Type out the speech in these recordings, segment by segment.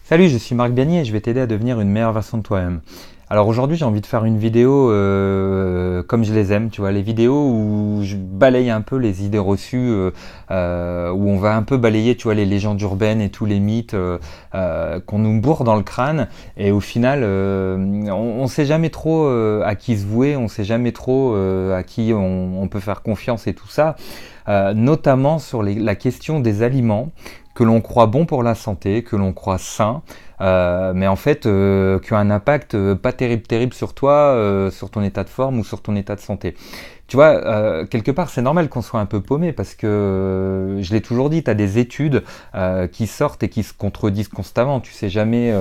Salut, je suis Marc Biagny et je vais t'aider à devenir une meilleure version de toi-même. Alors aujourd'hui, j'ai envie de faire une vidéo comme je les aime, tu vois, les vidéos où je balaye un peu les idées reçues, où on va un peu balayer, tu vois, les légendes urbaines et tous les mythes qu'on nous bourre dans le crâne. Et au final, on sait jamais trop à qui se vouer, on sait jamais trop à qui on peut faire confiance et tout ça, notamment sur la question des aliments que l'on croit bons pour la santé, que l'on croit sains, mais en fait qui ont un impact pas terrible sur toi, sur ton état de forme ou sur ton état de santé. Tu vois, quelque part, c'est normal qu'on soit un peu paumé parce que, je l'ai toujours dit, tu as des études qui sortent et qui se contredisent constamment. Tu sais jamais,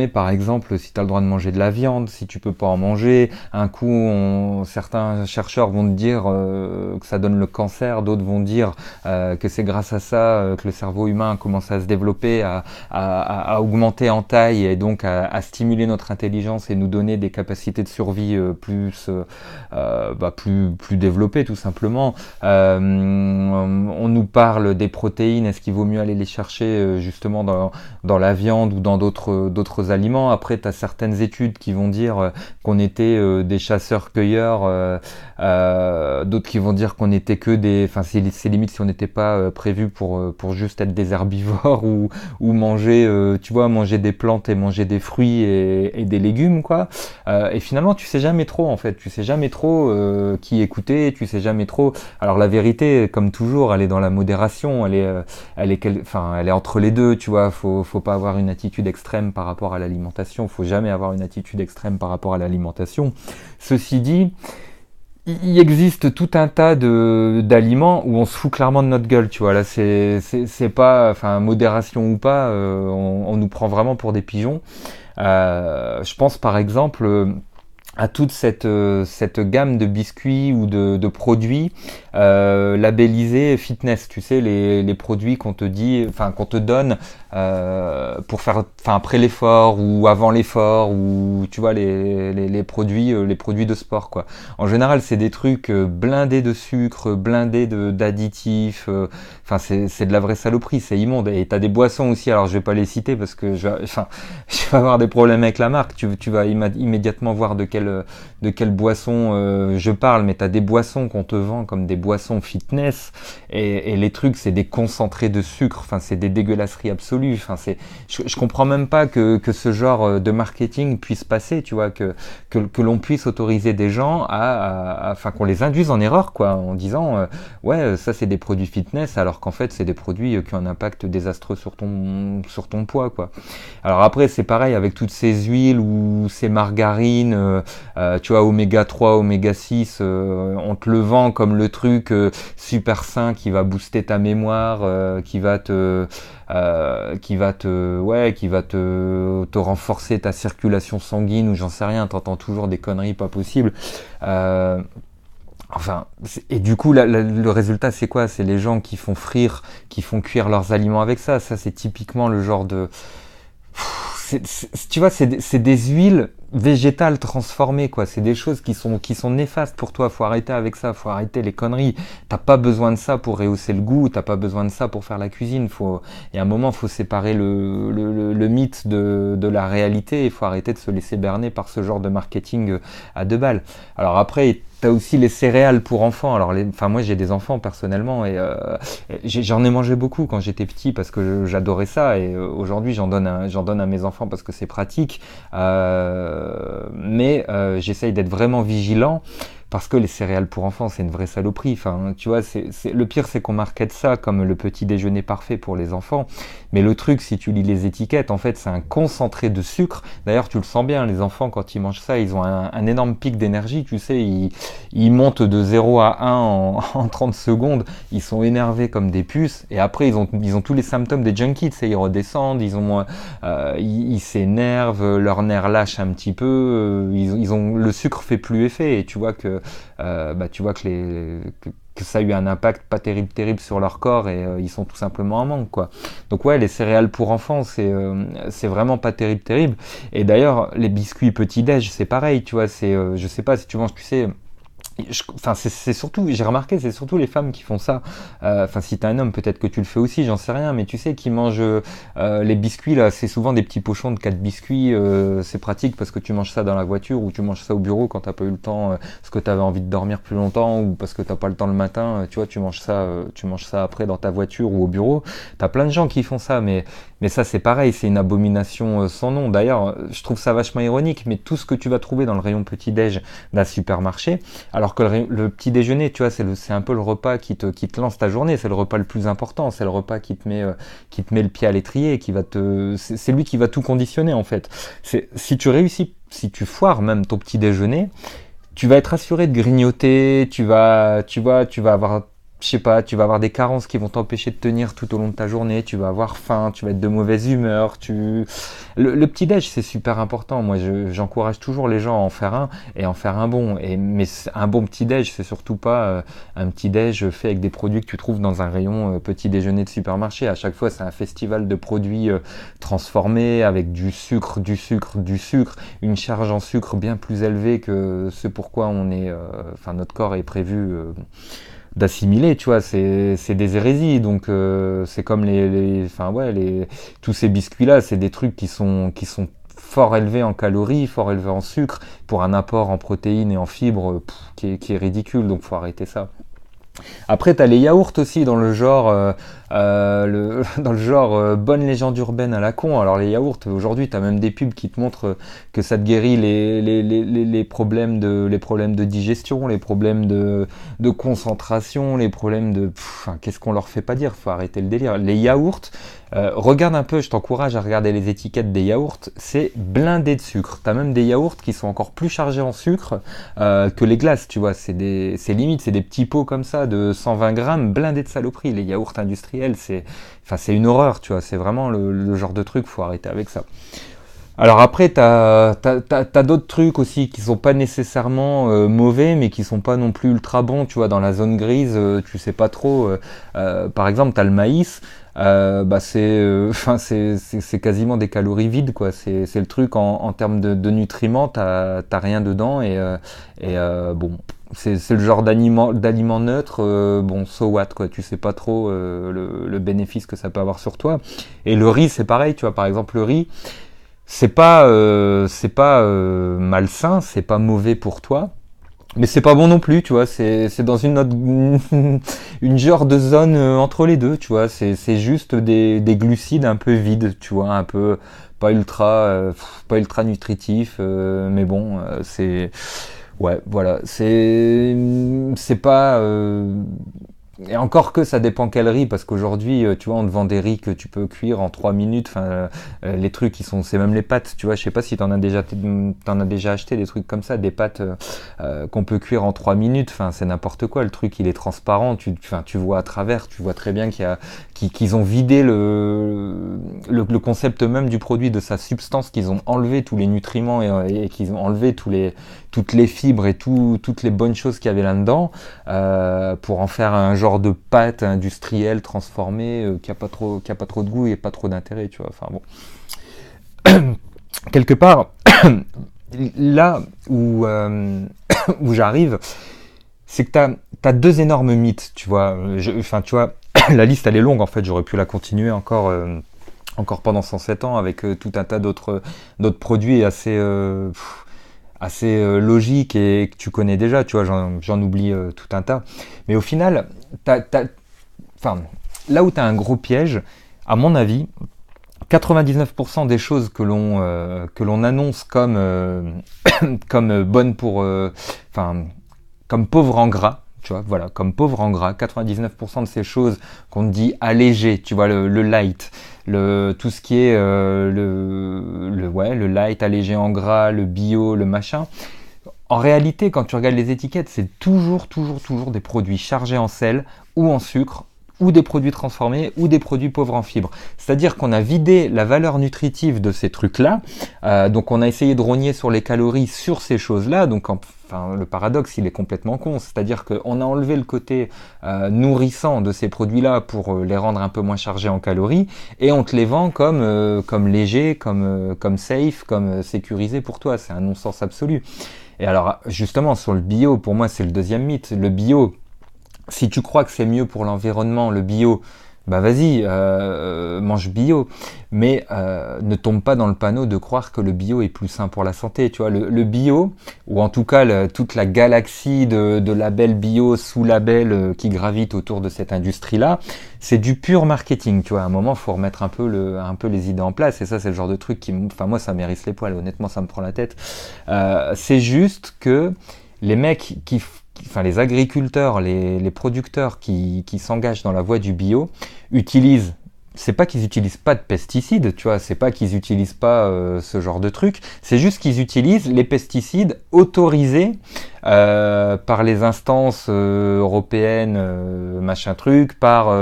par exemple, si tu as le droit de manger de la viande, si tu peux pas en manger. Un coup, certains chercheurs vont te dire que ça donne le cancer, d'autres vont dire que c'est grâce à ça que le cerveau humain commence à se développer, à augmenter en taille et donc à stimuler notre intelligence et nous donner des capacités de survie plus développées tout simplement. On nous parle des protéines, est-ce qu'il vaut mieux aller les chercher justement dans la viande ou dans d'autres aliments. Après, tu as certaines études qui vont dire qu'on était des chasseurs-cueilleurs, d'autres qui vont dire qu'on était que des... Enfin, c'est limite si on n'était pas prévu pour juste être des herbivores ou manger, tu vois, manger des plantes et manger des fruits et des légumes, quoi. Et finalement, tu sais jamais trop, en fait. Tu sais jamais trop qui écouter, tu sais jamais trop. Alors la vérité, comme toujours, elle est dans la modération, elle est entre les deux, tu vois. Faut pas avoir une attitude extrême par rapport à l'alimentation. Faut jamais avoir une attitude extrême par rapport à l'alimentation. Ceci dit, il existe tout un tas d'aliments où on se fout clairement de notre gueule, tu vois. Là, c'est pas, enfin, modération ou pas, on nous prend vraiment pour des pigeons. Je pense par exemple à toute cette gamme de biscuits ou de produits labellisés fitness, tu sais, les produits qu'on te dit, enfin qu'on te donne pour faire, enfin après l'effort ou avant l'effort, ou tu vois les produits de sport, quoi. En général, c'est des trucs blindés de sucre, blindés d'additifs. Enfin, c'est de la vraie saloperie, c'est immonde. Et t'as des boissons aussi. Alors je vais pas les citer parce que je vais avoir des problèmes avec la marque. Tu vas immédiatement voir de quelle boisson je parle, mais tu as des boissons qu'on te vend comme des boissons fitness, et les trucs, c'est des concentrés de sucre, enfin, c'est des dégueulasseries absolues. Enfin, je comprends même pas que ce genre de marketing puisse passer, tu vois, que l'on puisse autoriser des gens enfin, qu'on les induise en erreur, quoi, en disant, ouais, ça c'est des produits fitness, alors qu'en fait, c'est des produits qui ont un impact désastreux sur ton poids, quoi. Alors après, c'est pareil avec toutes ces huiles ou ces margarines, tu vois, oméga 3, oméga 6, on te le vend comme le truc super sain qui va booster ta mémoire, qui va te renforcer ta circulation sanguine, ou j'en sais rien, t'entends toujours des conneries pas possibles. Euh, Enfin, et du coup, le résultat, c'est quoi? C'est les gens qui font frire, qui font cuire leurs aliments avec ça. Ça, c'est typiquement le genre de, tu vois, c'est des huiles végétales transformées, quoi. C'est des choses qui sont néfastes pour toi. Faut arrêter avec ça. Faut arrêter les conneries. T'as pas besoin de ça pour rehausser le goût. T'as pas besoin de ça pour faire la cuisine. Il y a un moment, faut séparer le mythe de la réalité. Il faut arrêter de se laisser berner par ce genre de marketing à deux balles. Alors après, t'as aussi les céréales pour enfants. Alors, enfin, moi, j'ai des enfants personnellement, et j'en ai mangé beaucoup quand j'étais petit parce que j'adorais ça, et aujourd'hui, j'en donne à mes enfants parce que c'est pratique. Mais j'essaye d'être vraiment vigilant parce que les céréales pour enfants, c'est une vraie saloperie. Enfin, tu vois, le pire, c'est qu'on market ça comme le petit déjeuner parfait pour les enfants. Mais le truc, si tu lis les étiquettes, en fait, c'est un concentré de sucre. D'ailleurs, tu le sens bien, les enfants, quand ils mangent ça, ils ont un énorme pic d'énergie. Tu sais, ils montent de 0 à 1 en 30 secondes. Ils sont énervés comme des puces. Et après, ils ont tous les symptômes des junkies. Tu sais, ils redescendent, ils s'énervent, leurs nerfs lâchent un petit peu. Le sucre fait plus effet. Et tu vois que ça a eu un impact pas terrible sur leur corps, et ils sont tout simplement en manque, quoi. Donc ouais, les céréales pour enfants, c'est vraiment pas terrible. Et d'ailleurs, les biscuits petit-déj, c'est pareil, tu vois, je sais pas si tu manges, tu sais, Enfin, c'est surtout, j'ai remarqué, c'est surtout les femmes qui font ça. Enfin, si t'es un homme, peut-être que tu le fais aussi, j'en sais rien, mais tu sais, qui mangent les biscuits, là, c'est souvent des petits pochons de 4 biscuits. C'est pratique parce que tu manges ça dans la voiture ou tu manges ça au bureau quand t'as pas eu le temps, parce que t'avais envie de dormir plus longtemps ou parce que t'as pas le temps le matin. Tu vois, tu manges ça après dans ta voiture ou au bureau. T'as plein de gens qui font ça, mais ça, c'est pareil, c'est une abomination sans nom. D'ailleurs, je trouve ça vachement ironique, mais tout ce que tu vas trouver dans le rayon petit-déj d'un supermarché, alors que le petit déjeuner, tu vois, c'est un peu le repas qui te lance ta journée, c'est le repas le plus important, c'est le repas qui te met le pied à l'étrier, c'est lui qui va tout conditionner en fait. Si tu réussis, si tu foires même ton petit déjeuner, tu vas être assuré de grignoter, tu vas avoir, je sais pas, tu vas avoir des carences qui vont t'empêcher de tenir tout au long de ta journée, tu vas avoir faim, tu vas être de mauvaise humeur, le petit-déj, c'est super important. Moi, j'encourage toujours les gens à en faire un et en faire un bon. Mais un bon petit-déj, c'est surtout pas un petit-déj fait avec des produits que tu trouves dans un rayon petit déjeuner de supermarché. À chaque fois, c'est un festival de produits transformés avec du sucre, du sucre, du sucre, une charge en sucre bien plus élevée que ce pourquoi enfin, notre corps est prévu d'assimiler, tu vois, c'est des hérésies. Donc c'est comme enfin ouais, tous ces biscuits là, c'est des trucs qui sont fort élevés en calories, fort élevés en sucre, pour un apport en protéines et en fibres qui est ridicule. Donc faut arrêter ça. Après, t'as les yaourts aussi dans le genre, dans le genre bonne légende urbaine à la con. Alors les yaourts, aujourd'hui, t'as même des pubs qui te montrent que ça te guérit les problèmes de digestion, les problèmes de concentration, les problèmes de, enfin, qu'est-ce qu'on leur fait pas dire? Faut arrêter le délire. Les yaourts, regarde un peu, je t'encourage à regarder les étiquettes des yaourts, c'est blindé de sucre. T'as même des yaourts qui sont encore plus chargés en sucre que les glaces, tu vois. C'est limite, c'est des petits pots comme ça de 120 grammes blindés de saloperies. Les yaourts industriels, c'est une horreur, tu vois. C'est vraiment le genre de truc, faut arrêter avec ça. Alors après, t'as d'autres trucs aussi qui sont pas nécessairement mauvais, mais qui sont pas non plus ultra bons, tu vois, dans la zone grise, tu sais pas trop. Par exemple, t'as le maïs, bah enfin, c'est quasiment des calories vides, quoi. C'est le truc en termes de nutriments, t'as rien dedans bon. C'est le genre d'aliment neutre, bon, so what, quoi, tu sais pas trop le bénéfice que ça peut avoir sur toi. Et le riz, c'est pareil, tu vois, par exemple, le riz, c'est pas malsain, c'est pas mauvais pour toi, mais c'est pas bon non plus, tu vois. C'est dans une autre, une genre de zone entre les deux, tu vois. C'est juste des glucides un peu vides, tu vois, un peu pas ultra nutritif, mais bon, ouais, voilà, c'est pas et encore que ça dépend quel riz, parce qu'aujourd'hui, tu vois, on te vend des riz que tu peux cuire en 3 minutes. Enfin, les trucs, c'est même les pâtes. Tu vois, je sais pas si t'en as déjà acheté des trucs comme ça, des pâtes qu'on peut cuire en 3 minutes. Enfin, c'est n'importe quoi. Le truc, il est transparent. Enfin, tu vois à travers. Tu vois très bien qu'ils ont vidé le concept même du produit de sa substance, qu'ils ont enlevé tous les nutriments et qu'ils ont enlevé toutes les fibres et toutes les bonnes choses qu'il y avait là-dedans pour en faire un genre de pâte industrielle transformée qui a pas trop de goût et pas trop d'intérêt, tu vois. Enfin bon, quelque part, là où où j'arrive, c'est que t'as deux énormes mythes, tu vois. Enfin, tu vois, la liste elle est longue en fait. J'aurais pu la continuer encore pendant 107 ans avec tout un tas d'autres produits assez logiques et que tu connais déjà, tu vois, j'en oublie tout un tas. Mais au final, enfin, là où tu as un gros piège, à mon avis, 99% des choses que l'on annonce comme bonnes enfin, comme pauvres en gras, tu vois, voilà, comme pauvres en gras, 99% de ces choses qu'on te dit allégées, tu vois, le light, tout ce qui est ouais, le light, allégé en gras, le bio, le machin. En réalité, quand tu regardes les étiquettes, c'est toujours des produits chargés en sel ou en sucre, ou des produits transformés, ou des produits pauvres en fibres. C'est-à-dire qu'on a vidé la valeur nutritive de ces trucs-là, donc on a essayé de rogner sur les calories sur ces choses-là, donc enfin, le paradoxe, il est complètement con, c'est-à-dire qu'on a enlevé le côté nourrissant de ces produits-là pour les rendre un peu moins chargés en calories, et on te les vend comme léger, comme safe, comme sécurisé pour toi. C'est un non-sens absolu. Et alors, justement, sur le bio, pour moi, c'est le deuxième mythe. Le bio, si tu crois que c'est mieux pour l'environnement, le bio, bah vas-y, mange bio. Mais ne tombe pas dans le panneau de croire que le bio est plus sain pour la santé. Tu vois, le bio, ou en tout cas toute la galaxie de labels bio, sous-labels qui gravitent autour de cette industrie-là, c'est du pur marketing. Tu vois, à un moment, faut remettre un peu les idées en place. Et ça, c'est le genre de truc enfin moi, ça m'érisse les poils. Honnêtement, ça me prend la tête. C'est juste que les mecs enfin les agriculteurs, les producteurs qui s'engagent dans la voie du bio utilisent, c'est pas qu'ils utilisent pas de pesticides, tu vois, c'est pas qu'ils utilisent pas ce genre de trucs, c'est juste qu'ils utilisent les pesticides autorisés par les instances européennes, machin truc, par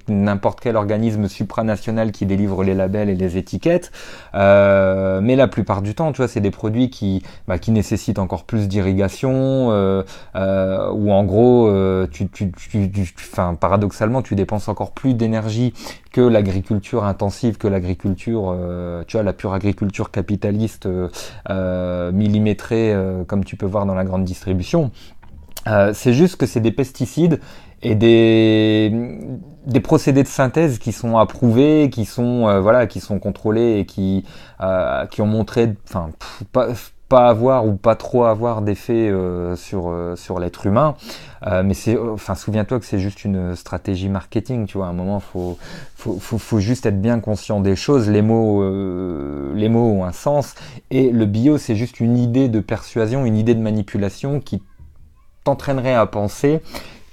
n'importe quel organisme supranational qui délivre les labels et les étiquettes. Mais la plupart du temps, tu vois, c'est des produits qui nécessitent encore plus d'irrigation, où en gros, enfin, paradoxalement, tu dépenses encore plus d'énergie que l'agriculture intensive, que l'agriculture, tu vois, la pure agriculture capitaliste millimétrée, comme tu peux voir dans la grande distribution. C'est juste que c'est des pesticides et des procédés de synthèse qui sont approuvés, qui sont voilà, qui sont contrôlés et qui ont montré, enfin, pas avoir ou pas trop avoir d'effet sur l'être humain, mais souviens-toi que c'est juste une stratégie marketing, tu vois. À un moment, faut juste être bien conscient des choses. Les mots ont un sens, et le bio, c'est juste une idée de persuasion, une idée de manipulation qui t'entraînerait à penser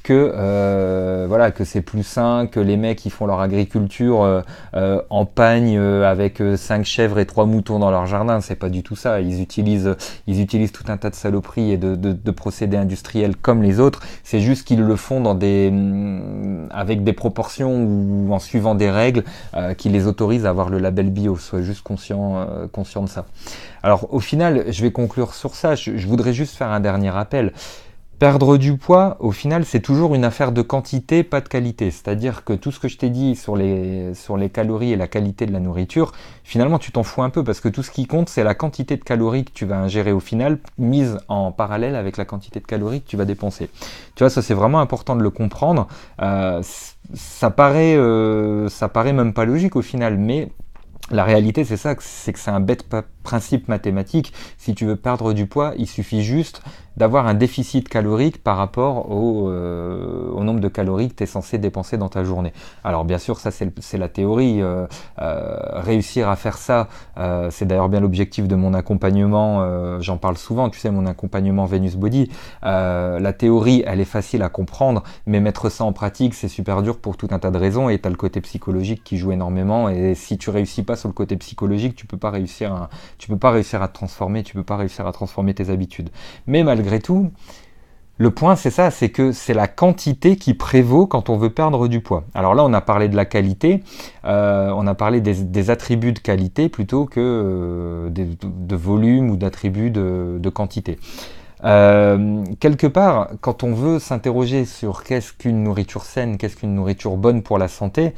que c'est plus sain, que les mecs qui font leur agriculture en pagne avec 5 chèvres et 3 moutons dans leur jardin. C'est pas du tout ça. Ils utilisent tout un tas de saloperies et de procédés industriels comme les autres. C'est juste qu'ils le font avec des proportions ou en suivant des règles qui les autorisent à avoir le label bio. Sois juste conscient de ça. Alors au final, je vais conclure sur ça. Je voudrais juste faire un dernier rappel. Perdre du poids, au final, c'est toujours une affaire de quantité, pas de qualité. C'est-à-dire que tout ce que je t'ai dit sur les calories et la qualité de la nourriture, finalement, tu t'en fous un peu parce que tout ce qui compte, c'est la quantité de calories que tu vas ingérer au final, mise en parallèle avec la quantité de calories que tu vas dépenser. Tu vois, ça, c'est vraiment important de le comprendre. Ça paraît même pas logique au final, mais la réalité, c'est ça, c'est que c'est un bête principe mathématique. Si tu veux perdre du poids, il suffit juste d'avoir un déficit calorique par rapport au nombre de calories que tu es censé dépenser dans ta journée. Alors bien sûr, ça c'est la théorie. Réussir à faire ça, c'est d'ailleurs bien l'objectif de mon accompagnement. J'en parle souvent, tu sais, mon accompagnement Venus Body. La théorie, elle est facile à comprendre, mais mettre ça en pratique, c'est super dur pour tout un tas de raisons. Et tu as le côté psychologique qui joue énormément. Et si tu réussis pas sur le côté psychologique, tu peux pas réussir à te transformer, tu peux pas réussir à transformer tes habitudes. Mais malgré tout, le point c'est ça, c'est que c'est la quantité qui prévaut quand on veut perdre du poids. Alors là, on a parlé de la qualité, on a parlé des attributs de qualité plutôt que de volume ou d'attributs de quantité. Quelque part, quand on veut s'interroger sur qu'est-ce qu'une nourriture saine, qu'est-ce qu'une nourriture bonne pour la santé,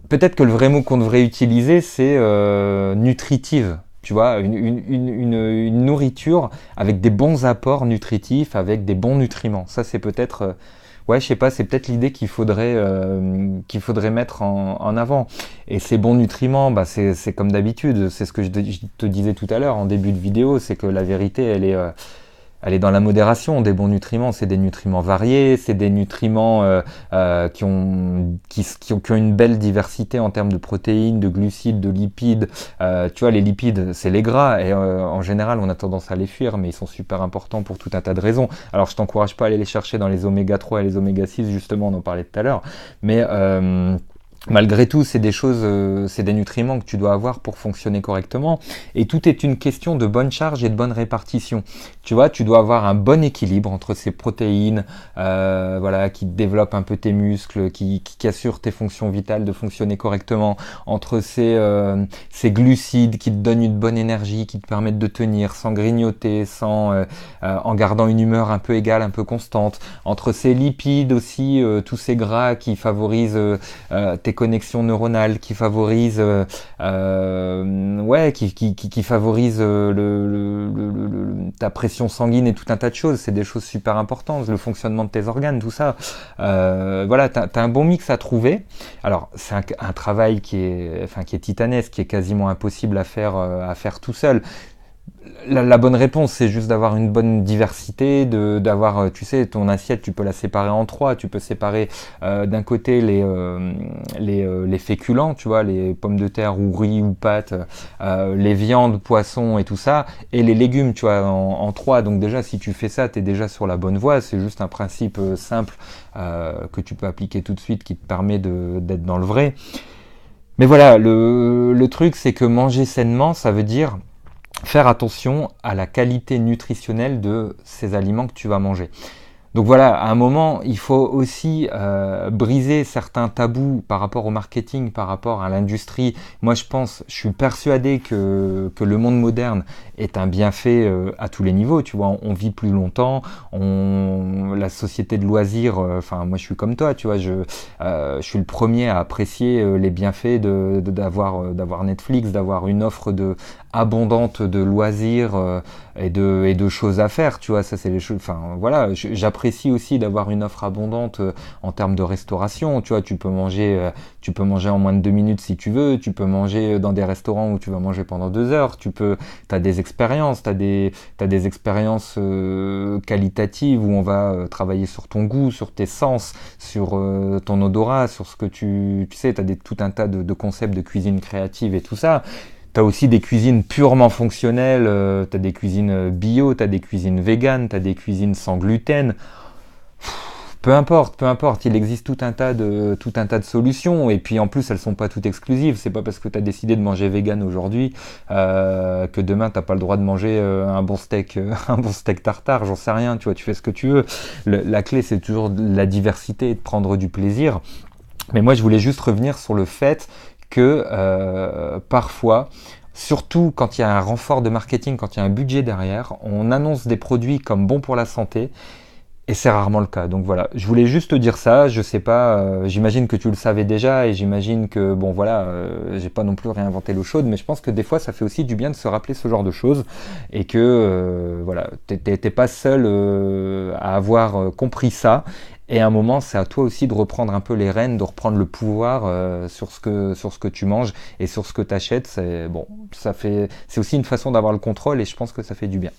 peut-être que le vrai mot qu'on devrait utiliser, c'est nutritive. Tu vois, une nourriture avec des bons apports nutritifs, avec des bons nutriments. Ça, c'est peut-être, ouais, je sais pas, c'est peut-être l'idée qu'il faudrait mettre en avant. Et ces bons nutriments, bah, c'est comme d'habitude. C'est ce que je te disais tout à l'heure en début de vidéo, c'est que la vérité, elle est dans la modération. Des bons nutriments, c'est des nutriments variés, c'est des nutriments qui ont une belle diversité en termes de protéines, de glucides, de lipides. Tu vois, les lipides, c'est les gras, et en général, on a tendance à les fuir, mais ils sont super importants pour tout un tas de raisons. Alors, je t'encourage pas à aller les chercher dans les oméga 3 et les oméga 6, justement, on en parlait tout à l'heure, mais malgré tout, c'est des nutriments que tu dois avoir pour fonctionner correctement. Et tout est une question de bonne charge et de bonne répartition. Tu vois, tu dois avoir un bon équilibre entre ces protéines, qui développent un peu tes muscles, qui assurent tes fonctions vitales de fonctionner correctement, entre ces glucides qui te donnent une bonne énergie, qui te permettent de tenir sans grignoter, en gardant une humeur un peu égale, un peu constante, entre ces lipides aussi, tous ces gras qui favorisent tes connexions neuronales, qui favorise, ouais, qui favorise ta pression sanguine et tout un tas de choses. C'est des choses super importantes, le fonctionnement de tes organes, tout ça. Voilà, t'as un bon mix à trouver. Alors, c'est un travail qui est titanesque, qui est quasiment impossible à faire tout seul. La bonne réponse, c'est juste d'avoir une bonne diversité, d'avoir, tu sais, ton assiette, tu peux la séparer en trois. Tu peux séparer d'un côté les féculents, tu vois, les pommes de terre ou riz ou pâtes, les viandes, poissons et tout ça, et les légumes, tu vois, en trois. Donc déjà, si tu fais ça, tu es déjà sur la bonne voie. C'est juste un principe simple que tu peux appliquer tout de suite qui te permet d'être dans le vrai. Mais voilà, le truc, c'est que manger sainement, ça veut dire faire attention à la qualité nutritionnelle de ces aliments que tu vas manger. Donc voilà, à un moment, il faut aussi briser certains tabous par rapport au marketing, par rapport à l'industrie. Moi, je suis persuadé que le monde moderne est un bienfait à tous les niveaux. Tu vois, on vit plus longtemps, la société de loisirs. Enfin, moi, je suis comme toi. Tu vois, je suis le premier à apprécier les bienfaits d'avoir Netflix, d'avoir une offre abondante de loisirs et de choses à faire. Tu vois, ça c'est les choses. Enfin, voilà, j'apprécie aussi d'avoir une offre abondante en termes de restauration. Tu vois, tu peux manger en moins de 2 minutes si tu veux. Tu peux manger dans des restaurants où tu vas manger pendant 2 heures. T'as des expériences, t'as des expériences qualitatives où on va travailler sur ton goût, sur tes sens, sur ton odorat, sur ce que tu sais, t'as tout un tas de concepts de cuisine créative et tout ça. T'as aussi des cuisines purement fonctionnelles, t'as des cuisines bio, t'as des cuisines véganes, t'as des cuisines sans gluten. Peu importe, il existe tout un tas de solutions. Et puis en plus, elles sont pas toutes exclusives. C'est pas parce que t'as décidé de manger vegan aujourd'hui que demain t'as pas le droit de manger un bon steak tartare. J'en sais rien. Tu vois, tu fais ce que tu veux. La clé, c'est toujours la diversité et de prendre du plaisir. Mais moi, je voulais juste revenir sur le fait que parfois, surtout quand il y a un renfort de marketing, quand il y a un budget derrière, on annonce des produits comme bons pour la santé et c'est rarement le cas. Donc voilà, je voulais juste te dire ça. Je sais pas, j'imagine que tu le savais déjà et j'imagine que bon voilà, j'ai pas non plus réinventé l'eau chaude, mais je pense que des fois ça fait aussi du bien de se rappeler ce genre de choses et que voilà, t'es pas seul à avoir compris ça. Et à un moment, c'est à toi aussi de reprendre un peu les rênes, de reprendre le pouvoir sur ce que tu manges et sur ce que tu achètes. C'est aussi une façon d'avoir le contrôle et je pense que ça fait du bien.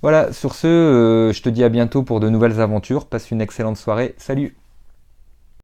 Voilà, sur ce, je te dis à bientôt pour de nouvelles aventures. Passe une excellente soirée. Salut!